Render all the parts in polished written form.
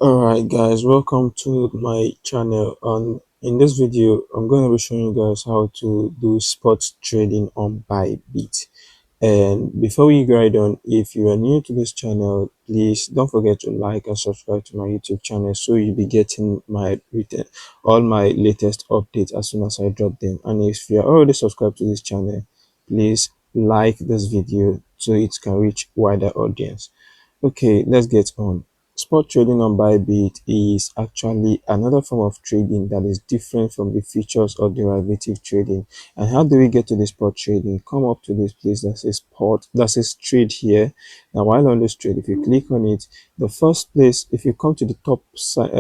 Alright guys, welcome to my channel. And in this video I'm going to be showing you guys how to do spot trading on Bybit. And before we guide on, if you are new to this channel, please don't forget to like and subscribe to my YouTube channel so you'll be getting my written all my latest updates as soon as I drop them. And if you are already subscribed to this channel, please like this video so it can reach wider audience. Okay, let's get on. Spot trading on Bybit is actually another form of trading that is different from the futures or derivative trading. And how do we get to the spot trading? Come up to this place that says spot, that says trade here. Now, while on this trade, if you click on it, the first place, if you come to the top side,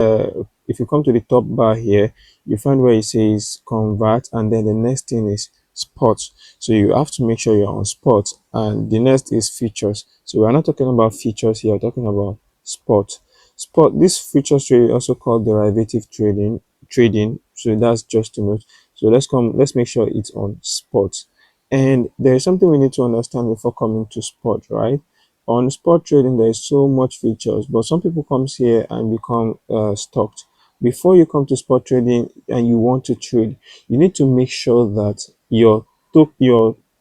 if you come to the top bar here, you find where it says convert, and then the next thing is spot. So you have to make sure you're on spot, and the next is features. So we're not talking about features here, we're talking about spot. This futures trading also called derivative trading. So that's just to note. So let's make sure it's on spot. And there is something we need to understand before coming to spot, right? On spot trading there is so much features, but some people comes here and become stuck. Before you come to spot trading and you want to trade, you need to make sure that your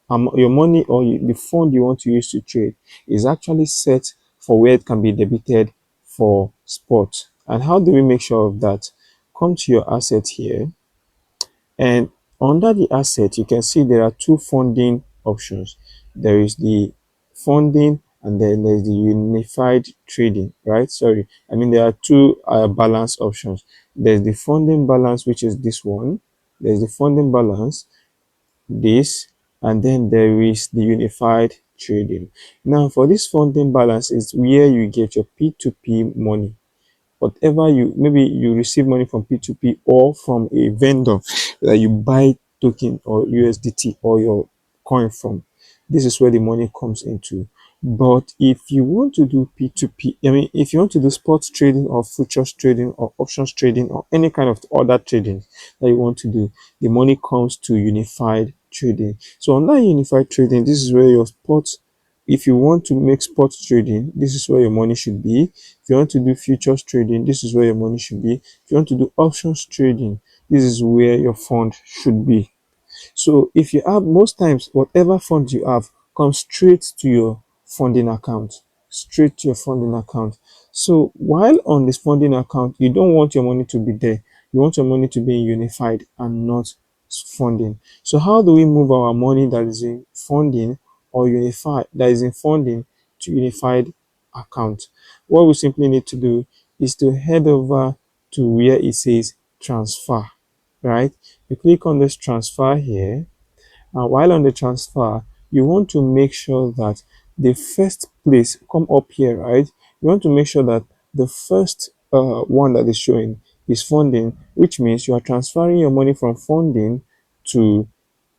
money or the fund you want to use to trade is actually set for where it can be debited for spot. And how do we make sure of that? Come to your asset here, and under the asset you can see there are two funding options. There is the funding, and then there's the unified trading, right? Sorry, I mean there are two balance options. There's the funding balance, which is this one. There's the funding balance, this, and then there is the unified trading. Now for this funding balance is where you get your P2P money. Whatever you, maybe you receive money from P2P or from a vendor that you buy token or USDT or your coin from. This is where the money comes into. But if you want to do P2P, I mean, if you want to do sports trading or futures trading or options trading or any kind of other trading that you want to do, the money comes to unified trading. So on that unified trading, this is where your sports, if you want to make sports trading, this is where your money should be. If you want to do futures trading, this is where your money should be. If you want to do options trading, this is where your fund should be. So if you have, most times whatever fund you have comes straight to your funding account, straight to your funding account. So while on this funding account, you don't want your money to be there. You want your money to be unified and not funding. So how do we move our money that is in funding or unified, that is in funding, to unified account? What we simply need to do is to head over to where it says transfer, right? You click on this transfer here, and while on the transfer, you want to make sure that the first place, come up here, right? You want to make sure that the first one that is showing is funding, which means you are transferring your money from funding to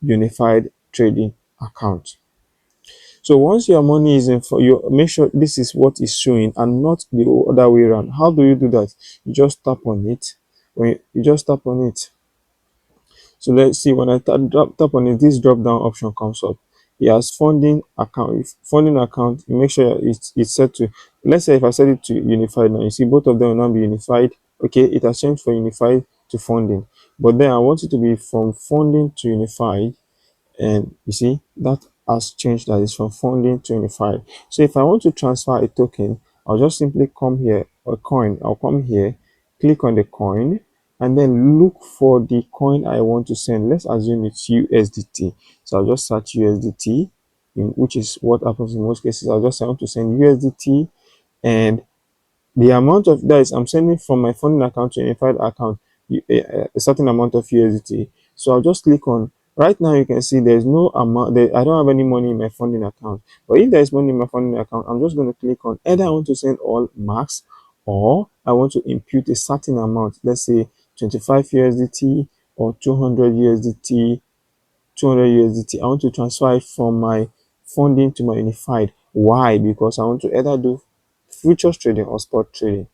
unified trading account. So once your money is in, for you make sure this is what is showing and not the other way around. How do you do that? You just tap on it. When you just tap on it, so let's see, when I tap on it, this drop down option comes up. It has funding account. If funding account, you make sure it's set to, let's say if I set it to unified now, you see both of them will now be unified. Okay, it has changed from unified to funding. But then I want it to be from funding to unified, and you see that has changed, that is from funding to unified. So if I want to transfer a token, I'll just simply come here, a coin, I'll come here, click on the coin, and then look for the coin I want to send. Let's assume it's USDT. So I'll just search USDT, which is what happens in most cases. I'll just say I want to send USDT, and the amount of that is I'm sending from my funding account to unified account a certain amount of USDT. So I'll just click on, right now you can see there's no amount there, I don't have any money in my funding account. But if there is money in my funding account, I'm just going to click on either I want to send all max, or I want to impute a certain amount, let's say 25 USDT or 200 USDT, 200 USDT. I want to transfer it from my funding to my unified. Why? Because I want to either do futures trading or spot trading,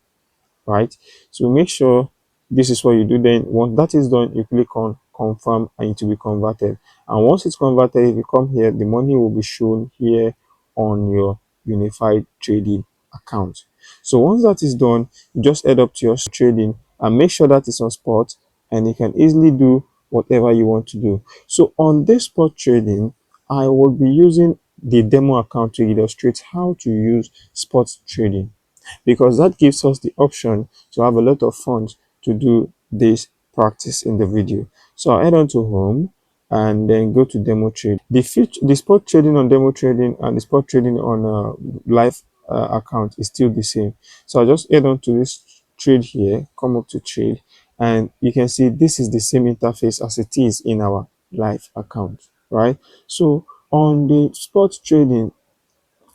right? So make sure this is what you do. Then once that is done, you click on confirm and it will be converted. And once it's converted, if you come here, the money will be shown here on your unified trading account. So once that is done, you just head up to your trading and make sure that it's on spot, and you can easily do whatever you want to do. So on this spot trading, I will be using the demo account to illustrate how to use spot trading, because that gives us the option to have a lot of funds to do this practice in the video. So I'll head on to home and then go to demo trade. The spot trading on demo trading and the spot trading on live account is still the same. So I'll just head on to this trade here, come up to trade, and you can see this is the same interface as it is in our live account, right? So on the spot trading,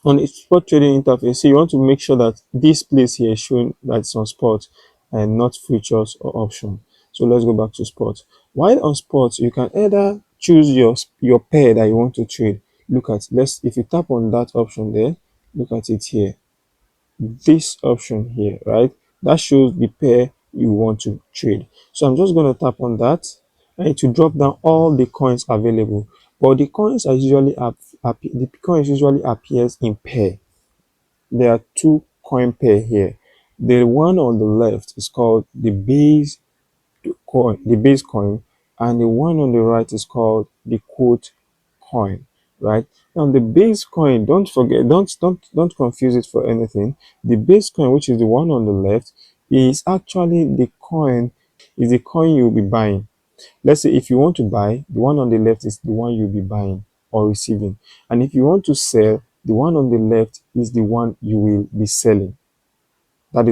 on a spot trading interface, so you want to make sure that this place here is showing that it's on spot and not futures or option. So let's go back to spot. While on spot, you can either choose your pair that you want to trade. Look at, let's, if you tap on that option there, look at it here, this option here, right? That shows the pair you want to trade. So I'm just going to tap on that and to drop down all the coins available. But the coins are usually the coins usually appears in pair. There are two coin pair here. The one on the left is called the base coin, and the one on the right is called the quote coin, right? Now the base coin, don't forget, don't confuse it for anything. The base coin, which is the one on the left, is actually the coin you'll be buying. Let's say if you want to buy, the one on the left is the one you'll be buying or receiving. And if you want to sell, the one on the left is the one you will be selling. That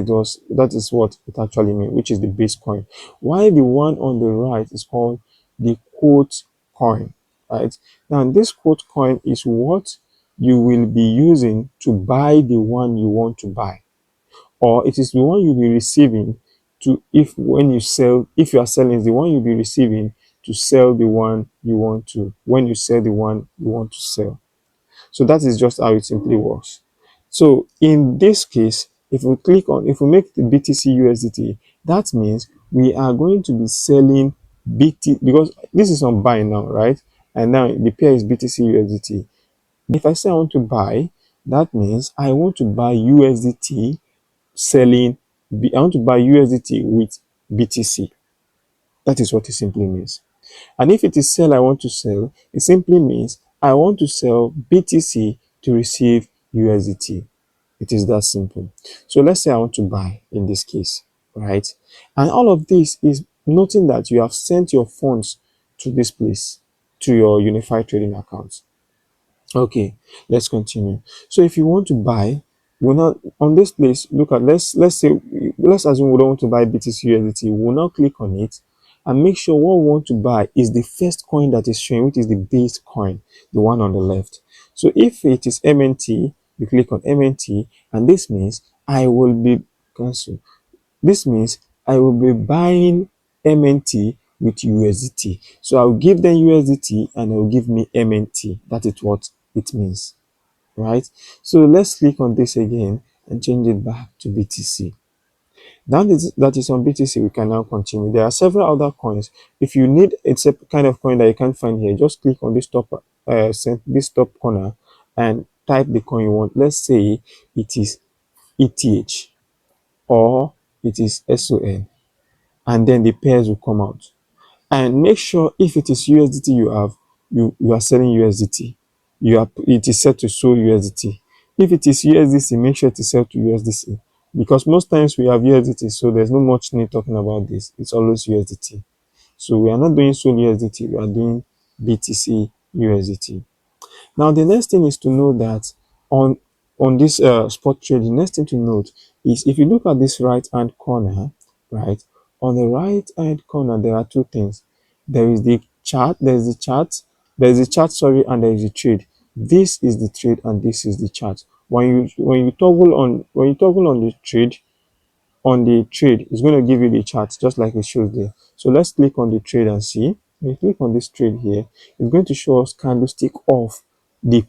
is what it actually means, which is the base coin. While the one on the right is called the quote coin, right? Now this quote coin is what you will be using to buy the one you want to buy, or it is the one you'll be receiving to, if when you sell, if you are selling, is the one you'll be receiving to sell the one you want to, when you sell the one you want to sell. So that is just how it simply works. So in this case, if we make the BTC USDT, that means we are going to be selling BT, because this is on buy now, right? And now the pair is BTC USDT. If I say I want to buy, that means I want to buy USDT selling, I want to buy USDT with BTC. That is what it simply means. And if it is sell I want to sell, it simply means I want to sell BTC to receive USDT. It is that simple. So let's say I want to buy in this case, right? And all of this is noting that you have sent your funds to this place, to your unified trading account. Okay, let's continue. So if you want to buy, we'll not on this place, look at, let's say, let's assume we don't want to buy BTC USDT. We'll now click on it and make sure what we want to buy is the first coin that is showing, which is the base coin, the one on the left. So if it is MNT, you click on MNT, and this means I will be cancel. This means I will be buying MNT with USDT. So I'll give them USDT and they'll give me MNT. That is what it means, right? So let's click on this again and change it back to BTC. Now that is on BTC, we can now continue. There are several other coins. If you need a kind of coin that you can't find here, just click on this top corner and type the coin you want. Let's say it is ETH or it is SON, and then the pairs will come out. And make sure if it is USDT you have, you are selling USDT. It is set to show USDT. If it is USDC, make sure it is set to USDC, because most times we have USDT, so there's no much need talking about this. It's always USDT. So we are not doing Sol USDT, we are doing BTC USDT. Now, the next thing is to know that on this spot trade, the next thing to note is if you look at this right hand corner, right, on the right hand corner, there are two things. There is the chart, sorry, and there is the trade. This is the trade and this is the chart. When you toggle on the trade, it's going to give you the chart just like it shows there. So let's click on the trade and see. When you click on this trade here, it's going to show us candlestick of the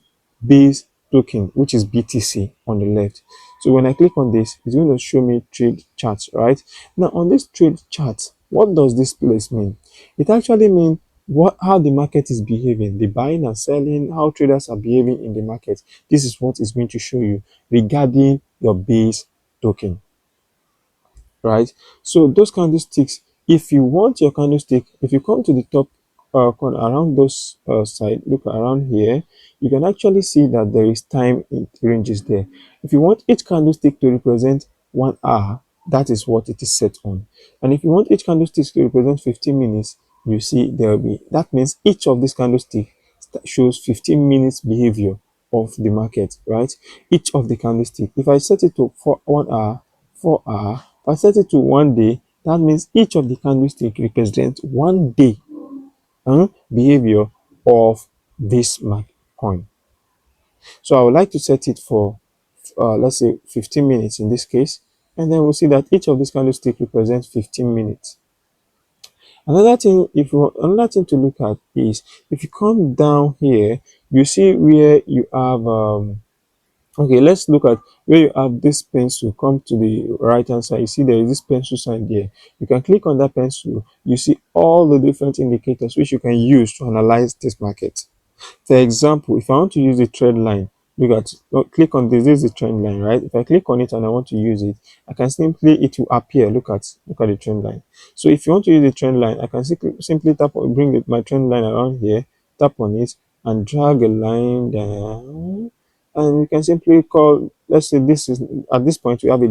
base token, which is BTC on the left. So when I click on this, it's going to show me trade charts, right? Now on this trade chart, what does this place mean? It actually means what how the market is behaving, the buying and selling, how traders are behaving in the market. This is what is going to show you regarding your base token, right? So those candlesticks, if you want your candlestick, if you come to the top corner around those side, look around here, you can actually see that there is time in ranges there. If you want each candlestick to represent 1 hour, that is what it is set on. And if you want each candlestick to represent 15 minutes, you see there will be, that means each of these candlesticks shows 15 minutes behavior of the market, right? Each of the candlestick, if I set it to for 1 hour, 4 hour, if I set it to 1 day, that means each of the candlestick represents 1 day behavior of this coin. So I would like to set it for let's say 15 minutes in this case, and then we'll see that each of these candlestick represents 15 minutes. Another thing, another thing to look at is if you come down here, you see where you have okay, let's look at where you have this pencil. Come to the right hand side, you see there is this pencil sign there. You can click on that pencil, you see all the different indicators which you can use to analyze this market. For example, if I want to use the trend line, look at click on this. This is the trend line, right? If I click on it and I want to use it, I can simply, it will appear. Look at the trend line. So if you want to use the trend line, I can simply tap on, bring my trend line around here, tap on it, and drag a line down. And you can simply call, let's say this is, at this point we have a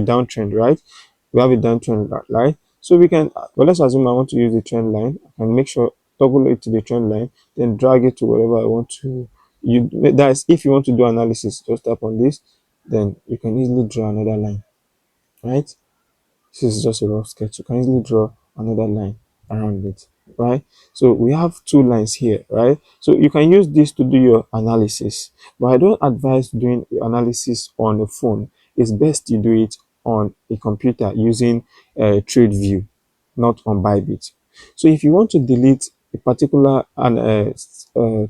downtrend, right? We have a downtrend, right? So we can, well, let's assume I want to use the trend line. I can make sure toggle it to the trend line, then drag it to wherever I want to. That's if you want to do analysis, just tap on this, then you can easily draw another line, right? This is just a rough sketch. You can easily draw another line around it, right? So we have two lines here, right? So you can use this to do your analysis, but I don't advise doing analysis on a phone. It's best you do it on a computer using trade view, not on Bybit. So if you want to delete a particular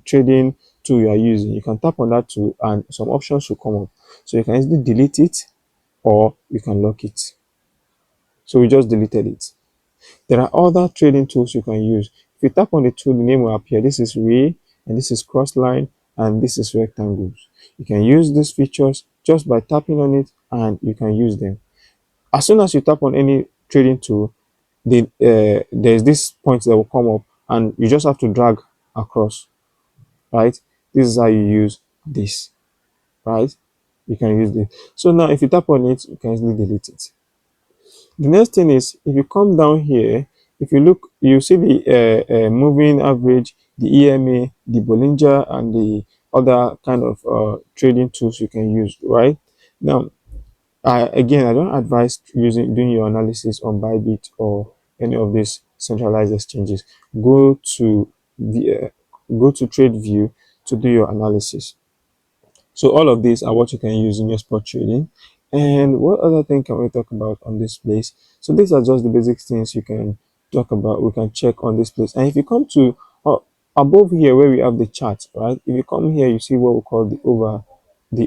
trading tool you are using, you can tap on that tool and some options should come up. So you can easily delete it or you can lock it. So we just deleted it. There are other trading tools you can use. If you tap on the tool, the name will appear. This is ray, and this is cross line, and this is rectangles. You can use these features just by tapping on it, and you can use them. As soon as you tap on any trading tool, there's this point that will come up, and you just have to drag across, right? This is how you use this, right? You can use this. So now, if you tap on it, you can easily delete it. The next thing is, if you come down here, if you look, you see the moving average, the EMA, the Bollinger, and the other kind of trading tools you can use, right? Now, again, I don't advise doing your analysis on Bybit or any of these centralized exchanges. Go to the go to TradeView to do your analysis. So all of these are what you can use in your spot trading. And what other thing can we talk about on this place? So these are just the basic things you can talk about. We can check on this place. And if you come to above here where we have the chart, right? If you come here, you see what we call the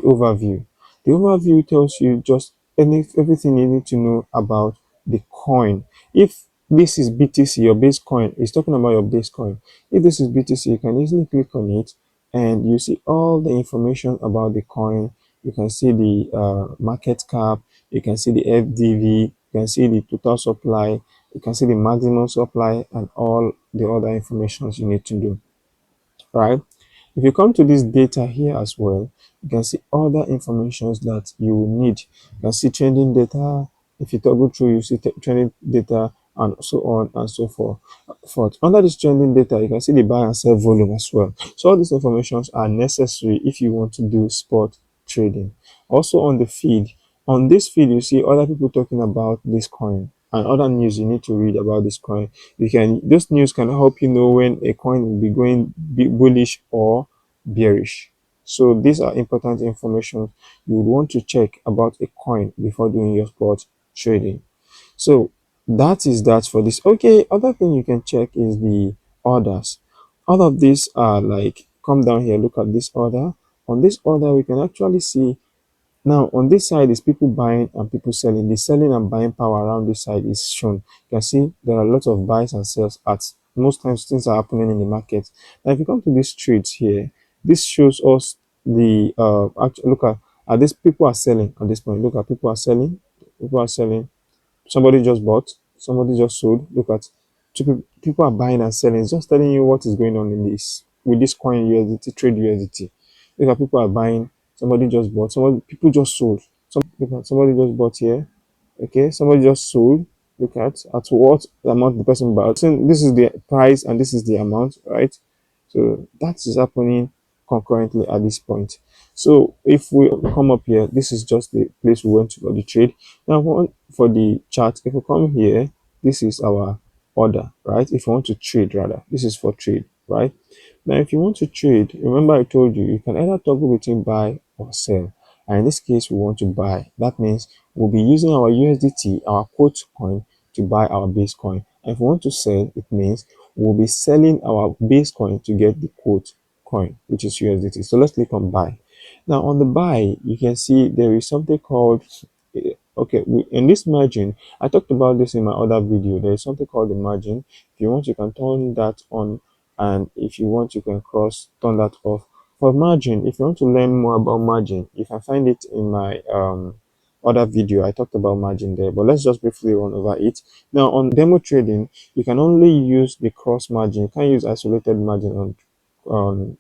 overview. The overview tells you just everything you need to know about the coin. If this is BTC, your base coin, it's talking about your base coin. If this is BTC, you can easily click on it and you see all the information about the coin. You can see the market cap, you can see the FDV, you can see the total supply, you can see the maximum supply, and all the other informations you need to do, right? If you come to this data here as well, you can see other informations that you will need. You can see trending data. If you toggle through, you see trending data and so on and so forth. Under this trending data, you can see the buy and sell volume as well. So all these informations are necessary if you want to do spot trading. Also on the feed, on this feed, you see other people talking about this coin and other news you need to read about this coin. Those news can help you know when a coin will be going bullish or bearish. So these are important information you would want to check about a coin before doing your spot trading. So that is that for this. Okay, other thing you can check is the orders. All of these are like, come down here, look at this order. On this order, we can actually see now on this side is people buying and people selling. The selling and buying power around this side is shown. You can see there are lots of buys and sells at most times things are happening in the market. Now, if you come to these trades here, this shows us the actual look at this people are selling at this point. Look at people are selling. Somebody just bought, somebody just sold. Look at people are buying and selling. It's just telling you what is going on in this with this coin USDT, trade USDT. Look at people are buying, somebody just bought, somebody people just sold. Look at somebody just bought here. Okay, somebody just sold. Look at what amount the person bought. So this is the price and this is the amount, right? So that is happening concurrently at this point. So if we come up here, this is just the place we went to for the trade. Now for the chart, if we come here, this is our order, right? If you want to trade rather, this is for trade, right? Now if you want to trade, remember I told you, you can either toggle between buy or sell. And in this case, we want to buy. That means we'll be using our USDT, our quote coin, to buy our base coin. And if we want to sell, it means we'll be selling our base coin to get the quote coin, which is USDT. So let's click on buy. Now on the buy, you can see there is something called okay, in this margin, I talked about this in my other video. There is something called the margin. If you want, you can turn that on, and if you want, you can turn that off. For margin, if you want to learn more about margin, you can find it in my other video. I talked about margin there, but let's just briefly run over it. Now on demo trading, you can only use the cross margin. You can't use isolated margin on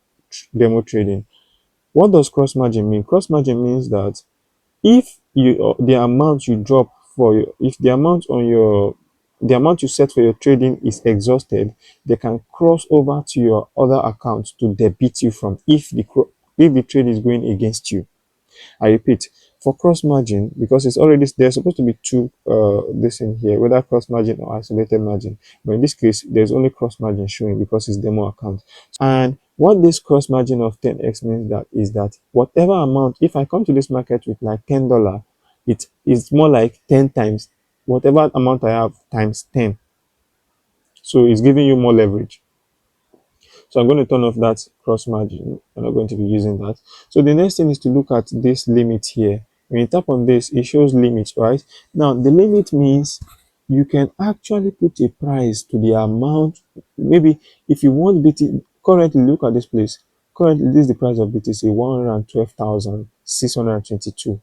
demo trading. What does cross margin mean? Cross margin means that if you the amount you drop for your, if the amount on your the amount you set for your trading is exhausted, they can cross over to your other account to debit you from if the trade is going against you. I repeat, for cross margin, because it's already there's supposed to be two this in here, whether cross margin or isolated margin. But in this case, there's only cross margin showing because it's demo account. And what this cross margin of 10x means that is that whatever amount, if I come to this market with like $10, it is more like 10 times whatever amount I have times 10. So it's giving you more leverage. So I'm going to turn off that cross margin. I'm not going to be using that. So the next thing is to look at this limit here. When you tap on this, it shows limit, right? Now the limit means you can actually put a price to the amount. Maybe if you want BTC, currently look at this place. Currently, this is the price of BTC 112,622.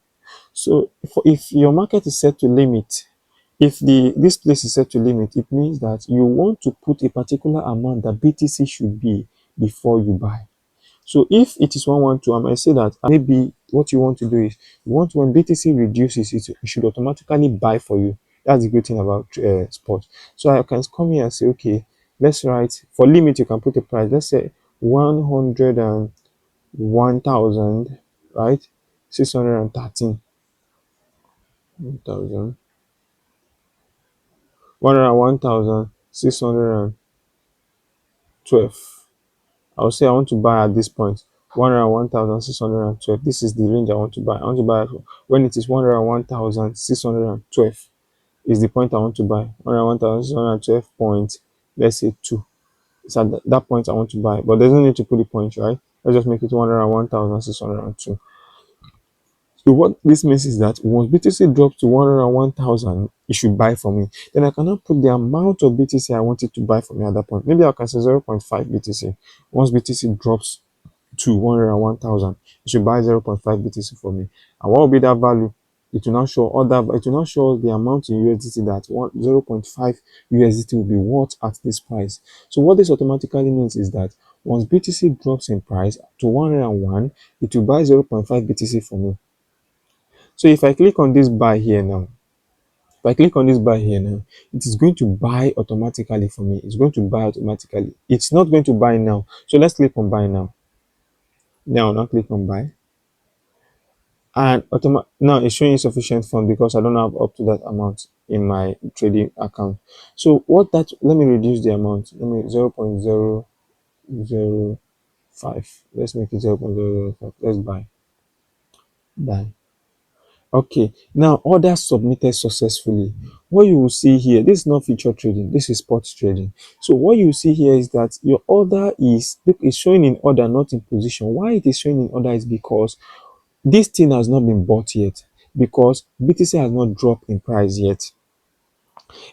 So if your market is set to limit, if this place is set to limit, it means that you want to put a particular amount that BTC should be before you buy. So if it is 112, I might say that maybe what you want to do is you want when BTC reduces, it should automatically buy for you. That's the good thing about spot. So I can come here and say, okay, let's write for limit. You can put a price. Let's say 101,000, right? 613. 1,000. 101,612. I'll say I want to buy at this point 101,612. This is the range I want to buy. I want to buy when it is 101,612 is the point I want to buy. 101,612 point, let's say 2. It's at that point I want to buy, but there's no need to put the point, right? Let's just make it 101,602. So what this means is that once BTC drops to 101,000, it should buy for me. Then I cannot put the amount of BTC I wanted to buy for me at that point. Maybe I can say 0.5 BTC. Once BTC drops to 101,000, it should buy 0.5 BTC for me. And what will be that value? It will not show it will not show the amount in USDT that 0.5 USDT will be worth at this price. So what this automatically means is that once BTC drops in price to 101, it will buy 0.5 BTC for me. So if I click on this buy here now, it is going to buy automatically for me. It's going to buy automatically. It's not going to buy now. So let's click on buy now. Now click on buy. And now it's showing insufficient fund because I don't have up to that amount in my trading account. So let me reduce the amount. Let me 0.005. Let's make it 0.005. Let's buy. Okay, now order submitted successfully. What you will see here, this is not feature trading, this is spot trading. So what you see here is that your order is showing in order, not in position. Why it is showing in order is because this thing has not been bought yet, because BTC has not dropped in price yet.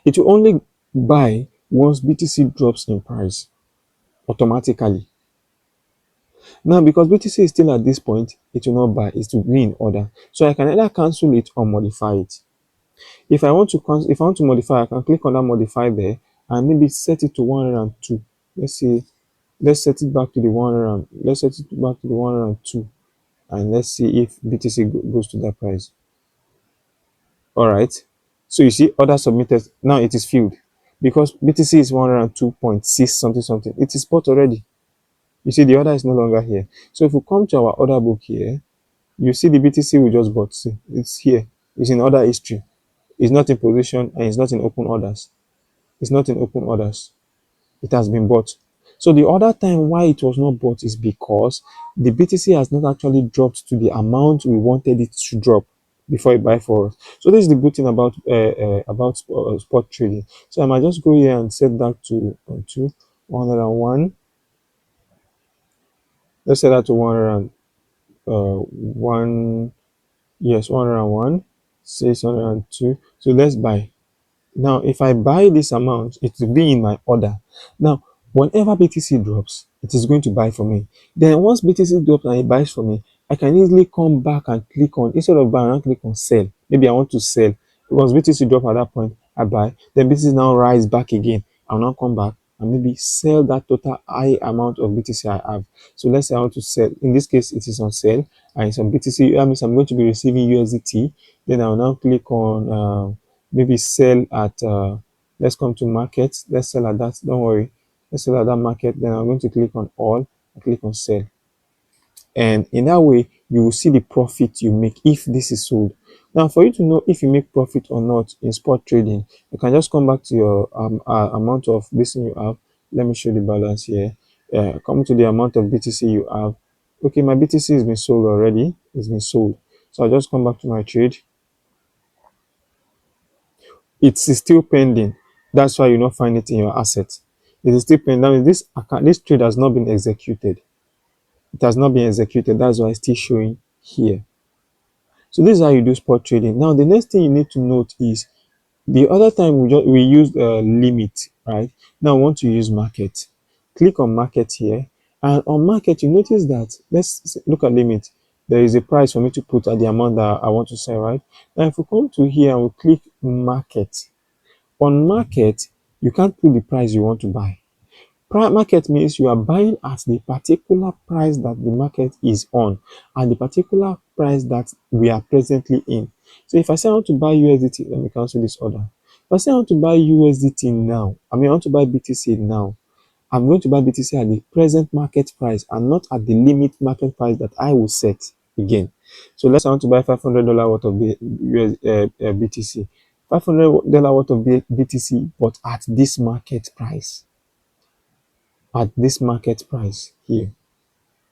It will only buy once BTC drops in price automatically. Now, because BTC is still at this point, it will not buy, it will be in order. So I can either cancel it or modify it. If I want to if I want to modify, I can click on that modify there and maybe set it to 102. Let's see, let's set it back to the 100 let's set it back to the 102, and let's see if BTC goes to that price. All right. So you see order submitted. Now it is filled because BTC is 102.6 something something. It is spot already. You see the order is no longer here. So if we come to our order book here, you see the BTC we just bought. See, it's here. It's in order history. It's not in position and it's not in open orders. It's not in open orders. It has been bought. So the other time why it was not bought is because the BTC has not actually dropped to the amount we wanted it to drop before it buy for us. So this is the good thing about spot trading. So I might just go here and set that to 101. Let's set that to 101. Yes, 101. 602. So let's buy. Now, if I buy this amount, it will be in my order. Now, whenever BTC drops, it is going to buy for me. Then once BTC drops and it buys for me, I can easily come back and click on, instead of buying, I click on sell. Maybe I want to sell. Once BTC drop at that point, I buy. Then BTC now rise back again. I'll now come back and maybe sell that total high amount of BTC I have. So let's say I want to sell. In this case, it is on sale and it's on BTC. That means I'm going to be receiving USDT. Then I'll now click on maybe sell at let's come to market. Let's sell at that. Don't worry. Let's sell at that market. Then I'm going to click on all and click on sell. And in that way, you will see the profit you make if this is sold. Now, for you to know if you make profit or not in spot trading, you can just come back to your amount of this thing you have. Let me show the balance here. Come to the amount of BTC you have. Okay, my BTC has been sold already. It's been sold. So I'll just come back to my trade. It's still pending. That's why you not find it in your asset. It is still pending. That means this trade has not been executed. It has not been executed. That's why it's still showing here. So this is how you do spot trading. Now the next thing you need to note is the other time we used a limit, right? Now I want to use market. Click on market here, and on market you notice that let's look at limit. There is a price for me to put at the amount that I want to sell, right? Now if we come to here and we click market, on market you can't put the price you want to buy. Market means you are buying at the particular price that the market is on and the particular price that we are presently in. So if I say I want to buy USDT, let me cancel this order. If I say I want to buy USDT now, I want to buy BTC now, I'm going to buy BTC at the present market price and not at the limit market price that I will set again. So let's say I want to buy $500 worth of BTC. $500 worth of BTC, but at this market price. At this market price here.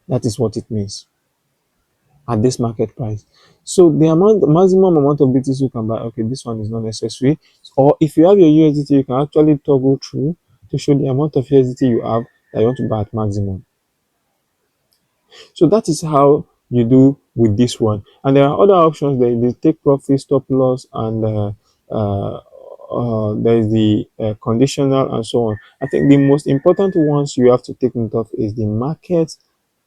That is what it means. At this market price. So the maximum amount of BTC you can buy, okay, this one is not necessary. Or if you have your USDT, you can actually toggle through to show the amount of USDT you have that you want to buy at maximum. So that is how you do with this one. And there are other options. They take profit, stop loss, and there is the conditional and so on. I think the most important ones you have to take note of is the market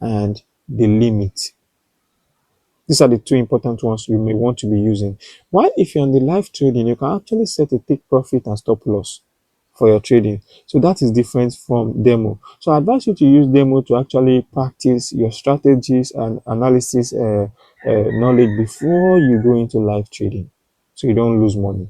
and the limit. These are the two important ones you may want to be using. While if you're on the live trading, you can actually set a take profit and stop loss for your trading. So that is different from demo. So I advise you to use demo to actually practice your strategies and analysis knowledge before you go into live trading, so you don't lose money.